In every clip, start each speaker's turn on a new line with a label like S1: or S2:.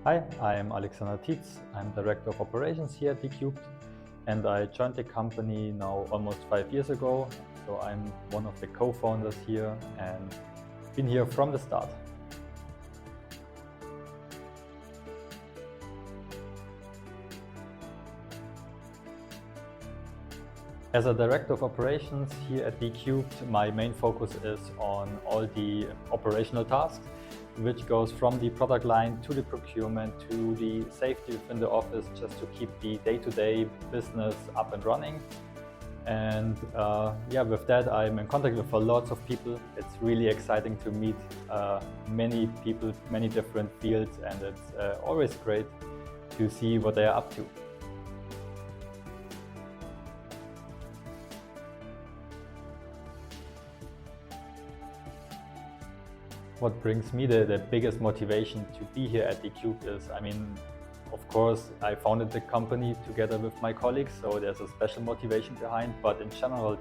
S1: Hi, I'm Alexander Tietz. I'm Director of Operations here at Dcubed, and I joined the company now almost 5 years ago. So I'm one of the co-founders here and been here from the start. As a Director of Operations here at Dcubed, my main focus is on all the operational tasks, which goes from the product line to the procurement to the safety within the office, just to keep the day-to-day business up and running. And with that, I'm in contact with lots of people. It's really exciting to meet many people, many different fields, and it's always great to see what they are up to. What brings me the biggest motivation to be here at Dcubed is, of course, I founded the company together with my colleagues, so there's a special motivation behind, but in general,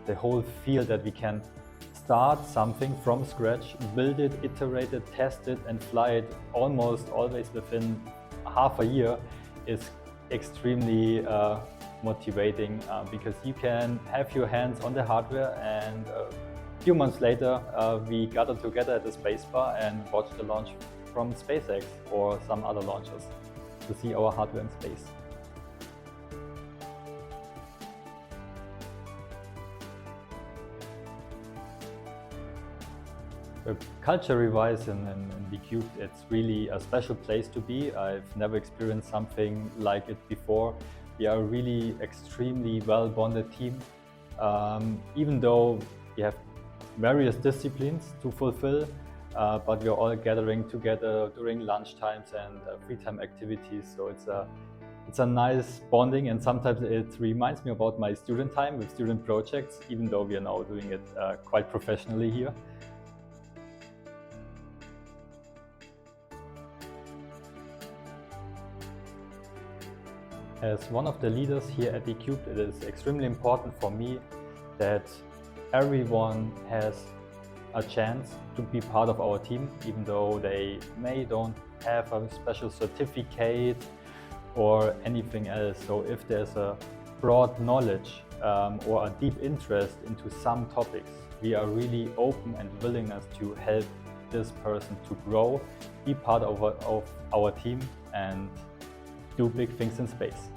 S1: the whole field that we can start something from scratch, build it, iterate it, test it, and fly it almost always within half a year is extremely motivating because you can have your hands on the hardware, and a few months later, we gathered together at the space bar and watched the launch from SpaceX or some other launches to see our hardware in space. Culture-wise in Dcubed, it's really a special place to be. I've never experienced something like it before. We are a really extremely well-bonded team. Even though we have various disciplines to fulfill, but we're all gathering together during lunch times and free time activities. So it's a nice bonding, and sometimes it reminds me about my student time with student projects, even though we are now doing it quite professionally here. As one of the leaders here at Dcubed, it is extremely important for me that everyone has a chance to be part of our team, even though they don't have a special certificate or anything else. So if there's a broad knowledge or a deep interest into some topics, we are really open and willingness to help this person to grow, be part of our team, and do big things in space.